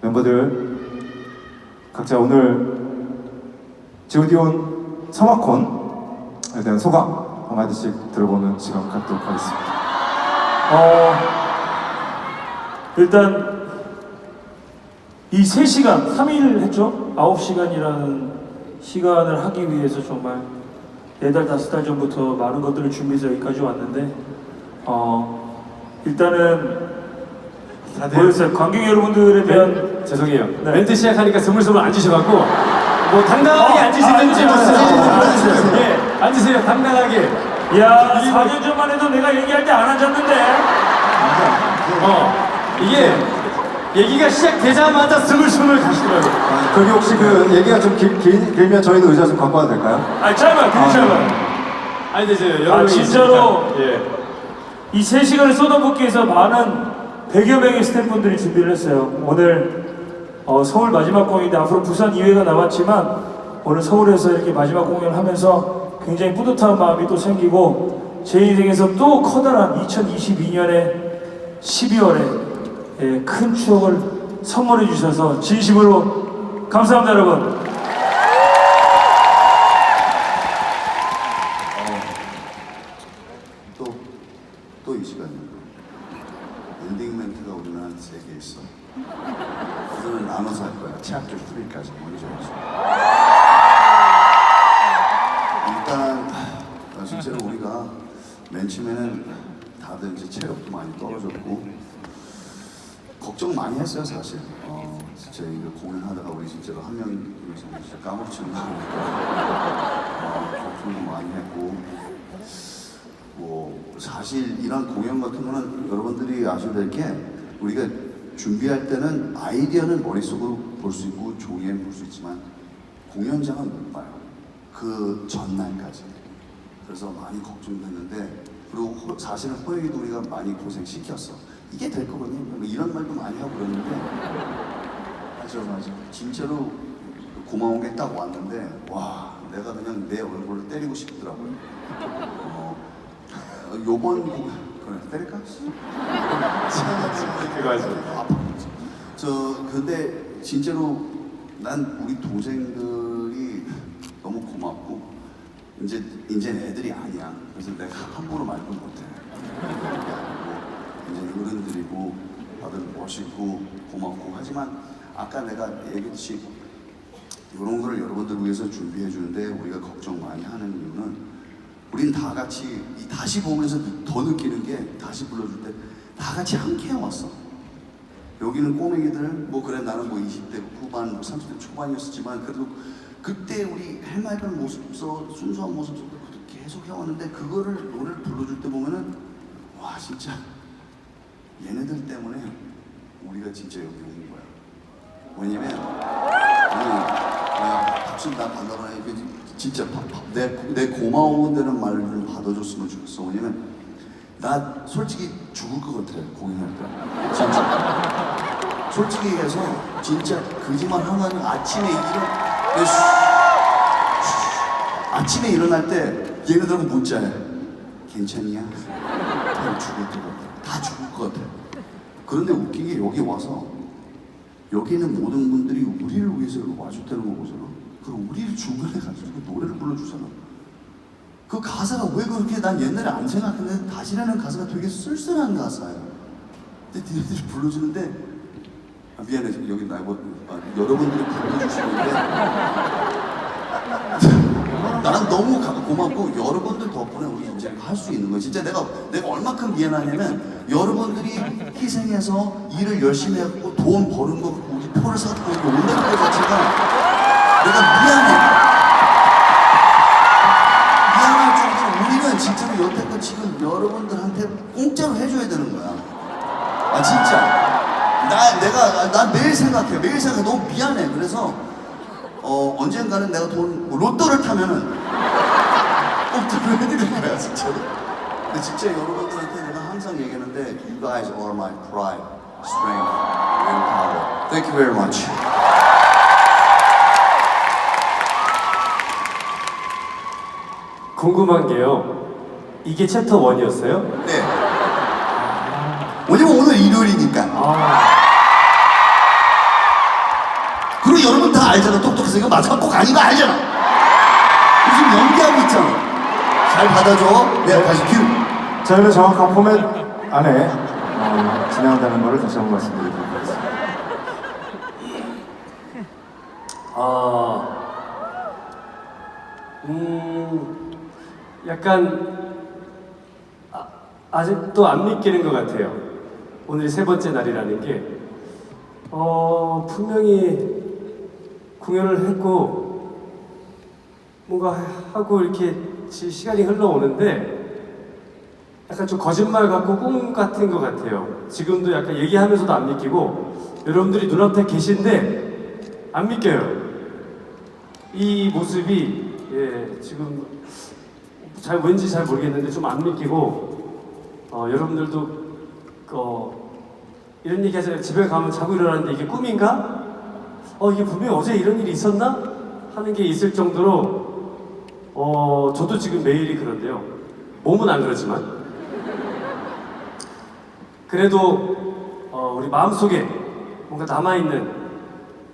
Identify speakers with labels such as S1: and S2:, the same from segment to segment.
S1: 멤버들 각자 오늘 G.O.D 온 서마콘에 대한 소감 한마디씩 들어보는 시간 갖도록 하겠습니다.
S2: 일단 이 3시간, 3일 했죠? 9시간이라는 시간을 하기 위해서 정말 4달, 5달 전부터 많은 것들을 준비해서 여기까지 왔는데 일단은 모르겠어요. 관객 여러분들에 대한
S3: 죄송해요.
S2: 네.
S3: 멘트 시작하니까 스물스물 앉으셔갖고 뭐 당당하게 앉으시는지 예, 앉으세요. 당당하게.
S2: 야, 4년 전만 해도 내가 얘기할 때 안 앉았는데
S3: 이게 얘기가 시작되자마자 스물스물 가시더라고요.
S1: 저기 혹시 그 얘기가 좀 길면 저희도 의자 좀 갖고 와도 될까요?
S2: 짧아요. 되게 짧아요.
S3: 아니 근데 이제 여러분이
S2: 진짜로
S3: 있으니까. 예.
S2: 이 3시간을 쏟아붓기 위해서 많은 100여 명의 스태프분들이 준비를 했어요. 오늘 서울 마지막 공연인데 앞으로 부산 2회가 남았지만 오늘 서울에서 이렇게 마지막 공연을 하면서 굉장히 뿌듯한 마음이 또 생기고 제 인생에서 또 커다란 2022년에 12월에 큰 추억을 선물해 주셔서 진심으로 감사합니다, 여러분.
S4: 또 이 시간이고 엔딩 멘트가 우리나라 3개 있어. 오늘은 나눠서 할 거야. 챕터 3까지 먼저 해줘. 일단 실제로 우리가 맨 처음에는 다들 이제 체력도 많이 떨어졌고 걱정 많이 했어요 사실. 진짜 이거 공연하다가 우리 진짜로 한 명이 진짜 까무러치는 거 보니까 걱정도 많이 했고 뭐 사실 이런 공연 같은 거는 여러분들이 아셔야 될 게 우리가 준비할 때는 아이디어는 머릿속으로 볼 수 있고 종이에는 볼 수 있지만 공연장은 못 봐요. 그 전날까지. 그래서 많이 걱정됐는데 그리고 사실은 호영이도 우리가 많이 고생시켰어. 이게 될 거거든요. 뭐 이런 말도 많이 하고 그랬는데 맞아. 진짜로 고마운 게 딱 왔는데 와 내가 그냥 내 얼굴을 때리고 싶더라고요. 요번 그래 때릴까?
S3: 그거 하죠.
S4: 근데 진짜로 난 우리 동생들이 너무 고맙고 이제 애들이 아니야. 그래서 내가 함부로 말도 못해. 이제 어른들이고 다들 멋있고 고맙고 하지만 아까 내가 얘기했듯이 이런 거를 여러분들 위해서 준비해 주는데 우리가 걱정 많이 하는 이유는 우린 다 같이 다시 보면서 더 느끼는 게 다시 불러줄 때 다 같이 함께 해왔어. 여기는 꼬맹이들 뭐 그래 나는 뭐 20대 후반 뭐 30대 초반이었지만 그래도 그때 우리 해맑은 모습서 순수한 모습서 계속 해왔는데 그거를 노래를 불러줄 때 보면은 와 진짜 얘네들 때문에 우리가 진짜 여기 온 거야. 왜냐면 박수 나 받아라 진짜 내 고마운다는 말을 좀 받아줬으면 좋겠어. 왜냐면 나 솔직히 죽을 것 같아 공연할 때 진짜 솔직히 해서 진짜 거짓말 하면 아침에 일어날 때 얘네들하고 문자해. 괜찮냐? 다 죽을 것 같아. 다 죽을 것 같아. 그런데 웃긴 게 여기 와서 여기 있는 모든 분들이 우리를 위해서 와줬다는 거 보잖아. 그럼 우리를 중간에 가지고 노래를 불러주잖아. 그 가사가 왜 그렇게 난 옛날에 안 생각했는데 다시라는 가사가 되게 쓸쓸한 가사야. 근데 니네들이 불러주는데 미안해 여기 여러분들이 불러주시는데 난 너무 고맙고 여러분들 덕분에 우리 이제 할 수 있는 거야. 진짜 내가 얼마큼 미안하냐면 여러분들이 희생해서 일을 열심히 했고 돈 버는 거 우리 표를 사고 이렇게 온다는 것 자체가 내가 미안해. 미안할 정도로 우리는 진짜로 여태껏 지금 여러분들한테 공짜로 해줘야 되는 거야. 아 진짜. 난 매일 생각해. 너무 미안해. 그래서 언젠가는 내가 뭐 로또를 타면은 공짜로 해드릴 거야 진짜로. 근데 진짜 여러분들한테 내가 항상 얘기하는데 You guys are my pride, strength, and power. Thank you very much.
S3: 궁금한 게요. 이게 챕터 1이었어요?
S4: 네. 왜냐면 오늘 일요일이니까. 그리고 여러분 다 알잖아. 똑똑해서 마지막 곡 아닌 거 알잖아. 지금 연기하고 있잖아. 잘 받아줘. 네, 다시 큐.
S1: 저희는 정확한 포맷 안에 진행한다는 것을 다시 한번 말씀드리도록 하겠습니다.
S3: 약간 아직도 안 믿기는 것 같아요. 오늘이 세 번째 날이라는 게 분명히 공연을 했고 뭔가 하고 이렇게 시간이 흘러오는데 약간 좀 거짓말 같고 꿈 같은 것 같아요. 지금도 약간 얘기하면서도 안 믿기고 여러분들이 눈앞에 계신데 안 믿겨요. 이 모습이 지금 왠지 잘 모르겠는데 좀 안 믿기고 여러분들도 이런 얘기 하잖아요. 집에 가면 자고 일어나는데 이게 꿈인가? 이게 분명히 어제 이런 일이 있었나? 하는 게 있을 정도로 저도 지금 매일이 그런데요. 몸은 안 그렇지만 그래도 우리 마음속에 뭔가 남아있는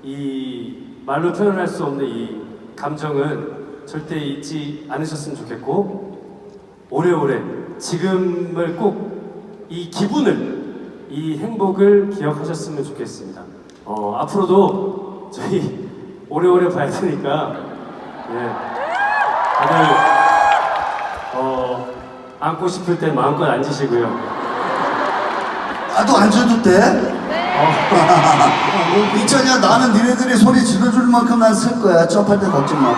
S3: 이 말로 표현할 수 없는 이 감정은 절대 잊지 않으셨으면 좋겠고 오래오래 지금을 꼭 이 기분을 이 행복을 기억하셨으면 좋겠습니다. 앞으로도 저희 오래오래 봐야 되니까 다들 앉고 싶을 때 마음껏 앉으시고요.
S4: 나도 앉아도 돼? 있잖냐, 나는 니네들이 소리 질러줄 만큼 난 쓸 거야. 점프할 때 걱정 마.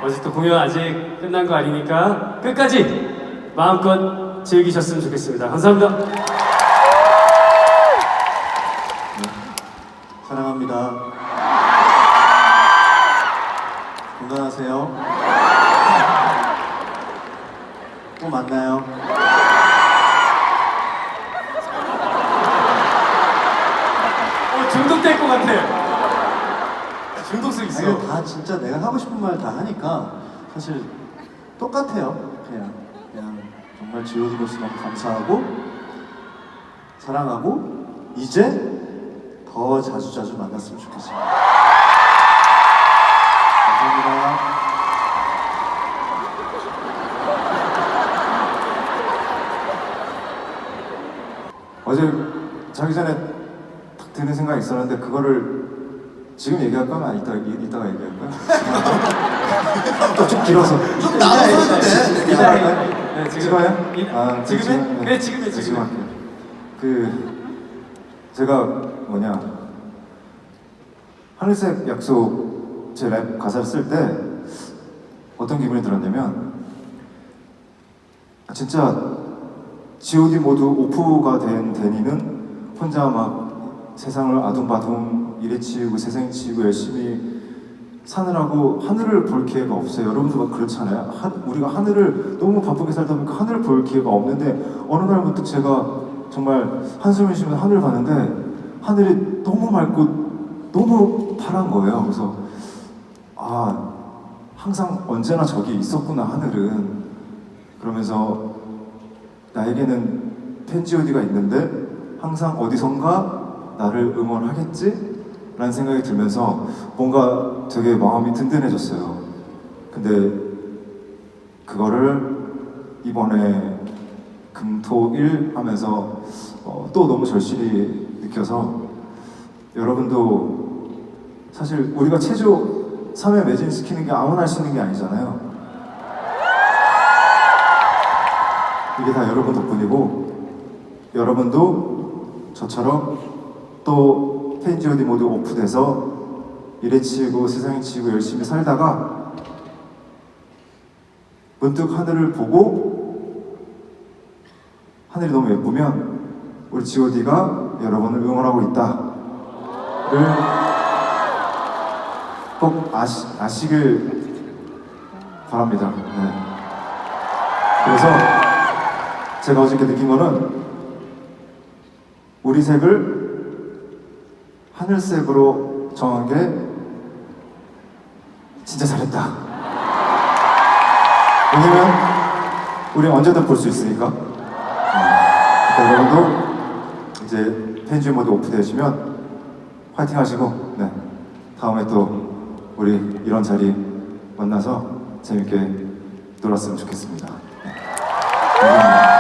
S3: 아직도 공연 아직 끝난 거 아니니까 끝까지 마음껏 즐기셨으면 좋겠습니다. 감사합니다.
S1: 사랑합니다. 건강하세요. 또 만나요.
S3: 중독될 것 같아. 중독성 있어.
S1: 이거 다 진짜 내가 하고 싶은 말 다 하니까 사실 똑같아요. 그냥 정말 G.O.D로서 너무 감사하고 사랑하고 이제 더 자주 만났으면 좋겠습니다. 감사합니다. 어제 자기 전에 딱 드는 생각이 있었는데 그거를 지금 얘기할 거면 이따가 얘기할 거야? 좀 길어서
S4: 좀 나눠서 해도 돼.
S3: 네,
S1: 지금요?
S3: 지금 해? 네, 지금 해.
S1: 지금 할게요. 제가 하늘색 약속 제 랩 가사를 쓸 때 어떤 기분이 들었냐면 진짜 G.O.D 모두 오프가 된 데니는 혼자 막 세상을 아둥바둥 일에 치이고 세상에 치이고 열심히 사느라고 하늘을 볼 기회가 없어요. 여러분도 막 그렇잖아요. 우리가 하늘을 너무 바쁘게 살다 보니까 하늘을 볼 기회가 없는데 어느 날 문득 제가 정말 한숨을 쉬면서 하늘을 봤는데 하늘이 너무 맑고 너무 파란 거예요. 그래서 항상 언제나 저기 있었구나 하늘은. 그러면서 나에게는 팬 G.O.D가 있는데 항상 어디선가 나를 응원하겠지? 라는 생각이 들면서 뭔가 되게 마음이 든든해졌어요. 근데 그거를 이번에 금토일 하면서 또 너무 절실히 느껴서 여러분도 사실 우리가 체조 3회 매진시키는 게 아무나 할 수 있는 게 아니잖아요. 이게 다 여러분 덕분이고 여러분도 저처럼 또 팬 G.O.D 모두 오프돼서 일에 치이고 세상에 치이고 열심히 살다가 문득 하늘을 보고 하늘이 너무 예쁘면 우리 G.O.D가 여러분을 응원하고 있다를 꼭 아시길 바랍니다. 네. 그래서 제가 어저께 느낀 거는 우리 색을 하늘색으로 정한 게 진짜 잘했다. 왜냐면 우리 언제든 볼 수 있으니까. 그러니까 여러분도 이제 팬 G 모두 오프되시면 화이팅 하시고 네 다음에 또 우리 이런 자리 만나서 재밌게 놀았으면 좋겠습니다. 네. 감사합니다.